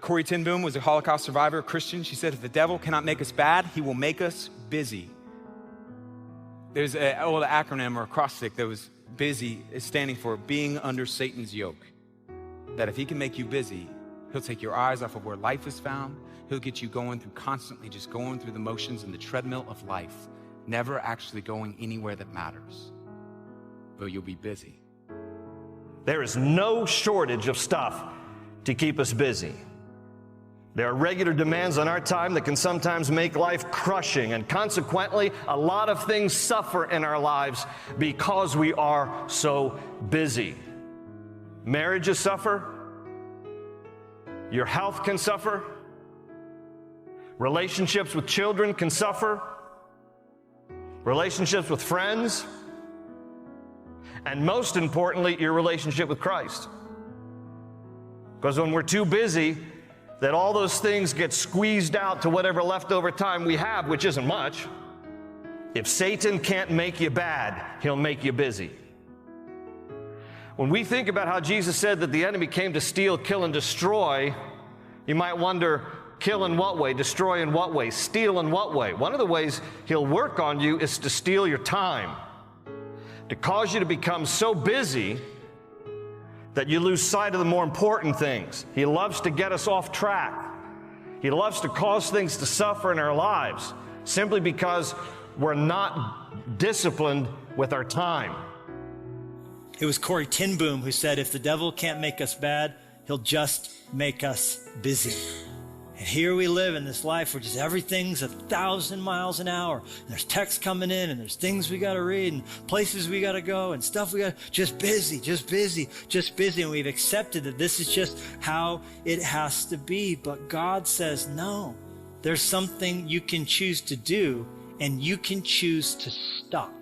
Corrie ten Boom was a Holocaust survivor, a Christian. She said, if the devil cannot make us bad, he will make us busy. There's an old acronym or acrostic that was busy is standing for being under Satan's yoke. That if he can make you busy, he'll take your eyes off of where life is found. He'll get you going through constantly just going through the motions in the treadmill of life, never actually going anywhere that matters. But you'll be busy. There is no shortage of stuff to keep us busy. There are regular demands on our time that can sometimes make life crushing, and consequently, a lot of things suffer in our lives because we are so busy. Marriages suffer. Your health can suffer. Relationships with children can suffer. Relationships with friends. And most importantly, your relationship with Christ. Because when we're too busy, that all those things get squeezed out to whatever leftover time we have, which isn't much. If Satan can't make you bad, he'll make you busy. When we think about how Jesus said that the enemy came to steal, kill, and destroy, you might wonder, kill in what way? Destroy in what way? Steal in what way? One of the ways he'll work on you is to steal your time, to cause you to become so busy that you lose sight of the more important things. He loves to get us off track. He loves to cause things to suffer in our lives simply because we're not disciplined with our time. It was Corrie ten Boom who said, if the devil can't make us bad, he'll just make us busy. And here we live in this life where just everything's 1,000 miles an hour. And there's texts coming in, and there's things we got to read, and places we got to go, and stuff we got to, just busy. And we've accepted that this is just how it has to be. But God says, no, there's something you can choose to do, and you can choose to stop.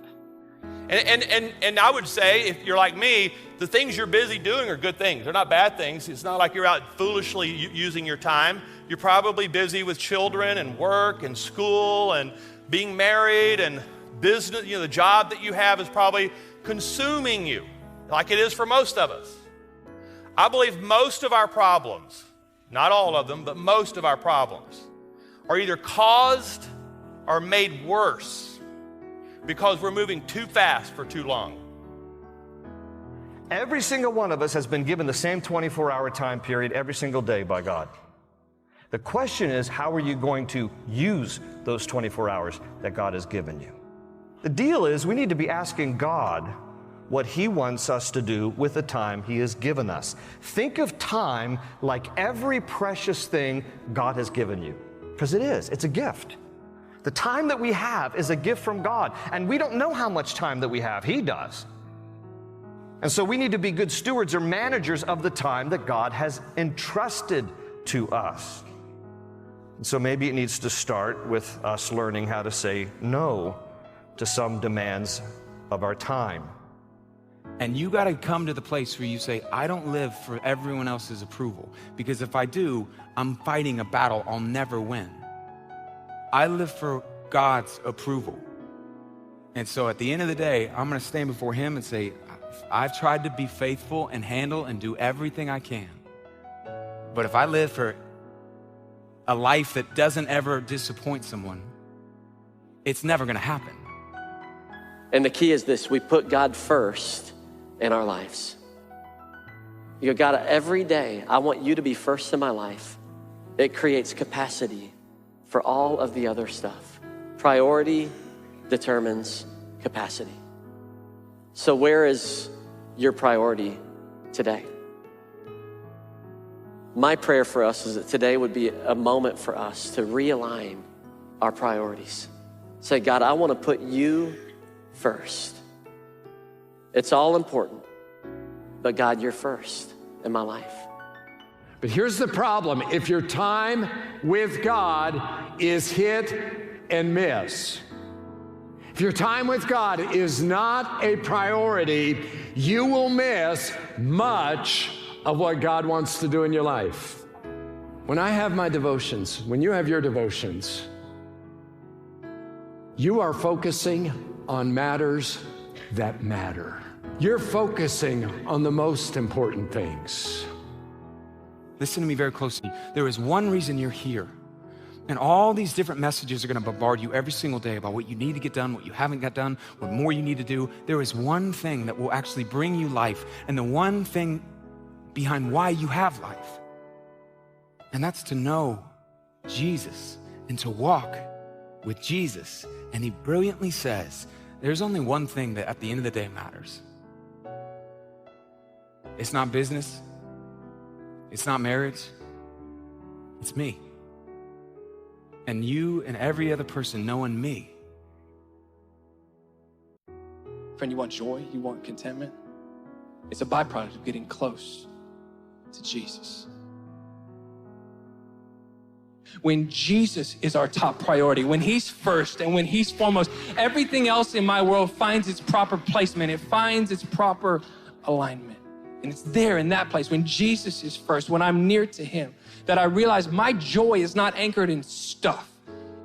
And I would say, if you're like me, the things you're busy doing are good things. They're not bad things. It's not like you're out foolishly using your time. You're probably busy with children and work and school and being married and business. You know, the job that you have is probably consuming you, like it is for most of us. I believe most of our problems, not all of them, but most of our problems, are either caused or made worse because we're moving too fast for too long. Every single one of us has been given the same 24-hour time period every single day by God. The question is, how are you going to use those 24 hours that God has given you? The deal is, we need to be asking God what He wants us to do with the time He has given us. Think of time like every precious thing God has given you, because it is. It's a gift. The time that we have is a gift from God, and we don't know how much time that we have. He does. And so we need to be good stewards or managers of the time that God has entrusted to us. And so maybe it needs to start with us learning how to say no to some demands of our time. And you got to come to the place where you say, I don't live for everyone else's approval, because if I do, I'm fighting a battle I'll never win. I live for God's approval. And so at the end of the day, I'm going to stand before Him and say, I've tried to be faithful and handle and do everything I can. But if I live for a life that doesn't ever disappoint someone, it's never going to happen. And the key is this: we put God first in our lives. You go, God, every day I want you to be first in my life. It creates capacity for all of the other stuff. Priority determines capacity. So where is your priority today? My prayer for us is that today would be a moment for us to realign our priorities. Say, God, I want to put you first. It's all important, but God, you're first in my life. But here's the problem. If your time with God is hit and miss, if your time with God is not a priority, you will miss much of what God wants to do in your life. When I have my devotions, when you have your devotions, you are focusing on matters that matter. You're focusing on the most important things. listen to me very closely. There is one reason you're here. And all these different messages are gonna bombard you every single day about what you need to get done, what you haven't got done, what more you need to do. There is one thing that will actually bring you life, and the one thing behind why you have life. And that's to know Jesus and to walk with Jesus. And he brilliantly says, there's only one thing that at the end of the day matters. It's not business. It's not marriage. It's me. And you and every other person knowing me. Friend, you want joy? You want contentment? It's a byproduct of getting close to Jesus. When Jesus is our top priority, when he's first and when he's foremost, everything else in my world finds its proper placement. It finds its proper alignment. And it's there in that place when Jesus is first, when I'm near to him, that I realize my joy is not anchored in stuff.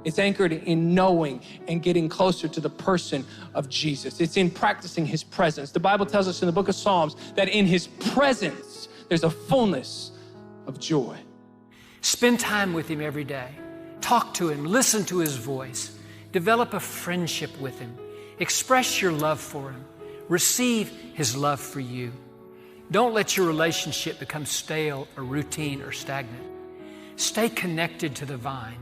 It's anchored in knowing and getting closer to the person of Jesus. It's in practicing his presence. The Bible tells us in the book of Psalms that in his presence, there's a fullness of joy. Spend time with him every day. Talk to him, listen to his voice. Develop a friendship with him. Express your love for him. Receive his love for you. Don't let your relationship become stale or routine or stagnant. Stay connected to the vine.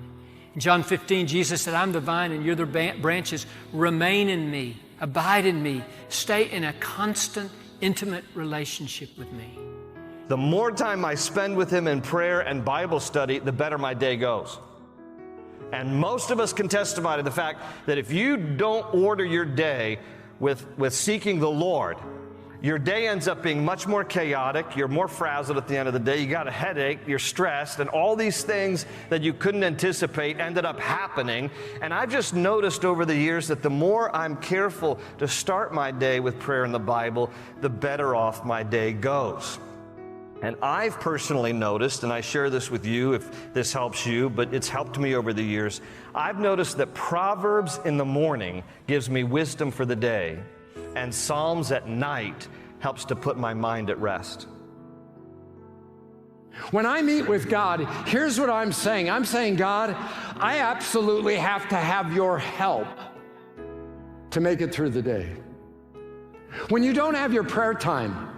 In John 15, Jesus said, I'm the vine and you're the branches. Remain in me, abide in me. Stay in a constant, intimate relationship with me. The more time I spend with him in prayer and Bible study, the better my day goes. And most of us can testify to the fact that if you don't order your day with seeking the Lord, your day ends up being much more chaotic. You're more frazzled at the end of the day. You got a headache, you're stressed, and all these things that you couldn't anticipate ended up happening. And I've just noticed over the years that the more I'm careful to start my day with prayer and the Bible, the better off my day goes. And I've personally noticed, and I share this with you if this helps you, but it's helped me over the years. I've noticed that Proverbs in the morning gives me wisdom for the day, and Psalms at night helps to put my mind at rest. When I meet with God, here's what I'm saying. I'm saying, God, I absolutely have to have your help to make it through the day. When you don't have your prayer time,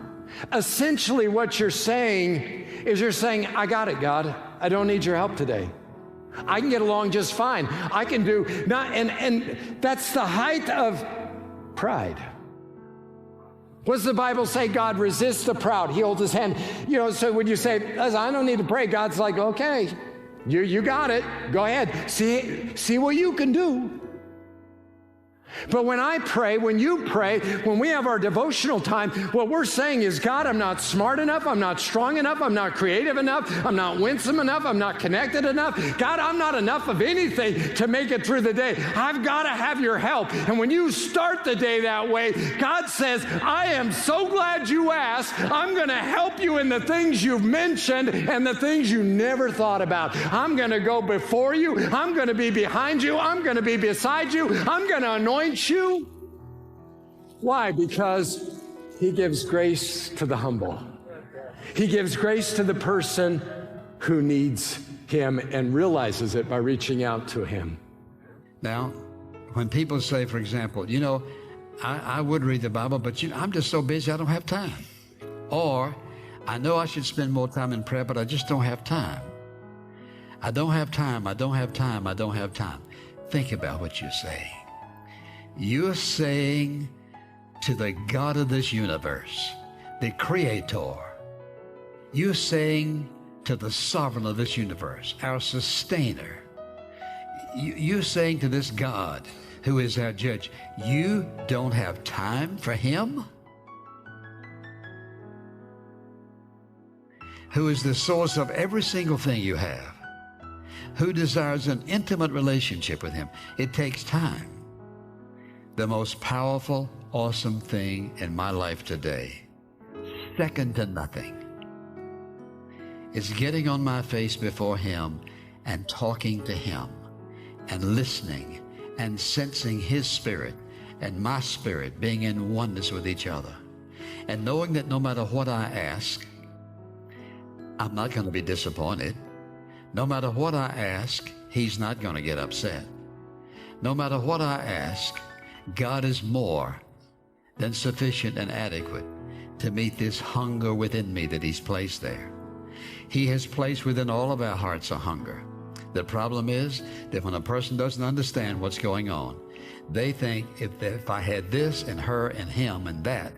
essentially what you're saying is you're saying, I got it, God. I don't need your help today. I can get along just fine. I can do not, and that's the height of pride. What does the Bible say? God resists the proud. He holds his hand. You know, so when you say, I don't need to pray, God's like, okay, you got it. Go ahead. See what you can do. But when I pray, when you pray, when we have our devotional time, what we're saying is, God, I'm not smart enough, I'm not strong enough, I'm not creative enough, I'm not winsome enough, I'm not connected enough. God, I'm not enough of anything to make it through the day. I've got to have your help. And when you start the day that way, God says, I am so glad you asked. I'm going to help you in the things you've mentioned and the things you never thought about. I'm going to go before you. I'm going to be behind you. I'm going to be beside you. I'm going to anoint you. Why? Because he gives grace to the humble. He gives grace to the person who needs him and realizes it by reaching out to him. Now, when people say, for example, you know, I would read the Bible, but I'm just so busy I don't have time. Or, I know I should spend more time in prayer, but I just don't have time. I don't have time, I don't have time, I don't have time. Think about what you're saying. You're saying to the God of this universe, the Creator, you're saying to the Sovereign of this universe, our Sustainer, you're saying to this God who is our Judge, you don't have time for Him? Who is the source of every single thing you have, who desires an intimate relationship with Him. It takes time. The most powerful, awesome thing in my life today, second to nothing, is getting on my face before Him and talking to Him and listening and sensing His Spirit and my spirit being in oneness with each other, and knowing that no matter what I ask, I'm not going to be disappointed. No matter what I ask, he's not going to get upset. No matter what I ask, God is more than sufficient and adequate to meet this hunger within me that he's placed there. He has placed within all of our hearts a hunger. The problem is that when a person doesn't understand what's going on, they think if I had this and her and him and that,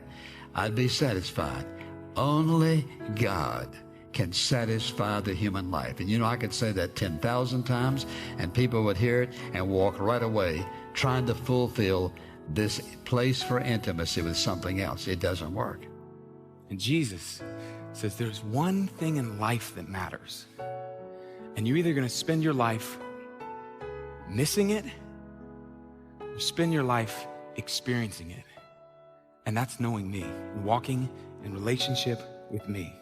I'd be satisfied. Only God can satisfy the human life. And you know, I could say that 10,000 times and people would hear it and walk right away trying to fulfill this place for intimacy with something else. It doesn't work. And Jesus says there's one thing in life that matters. And you're either going to spend your life missing it or spend your life experiencing it. And that's knowing me, walking in relationship with me.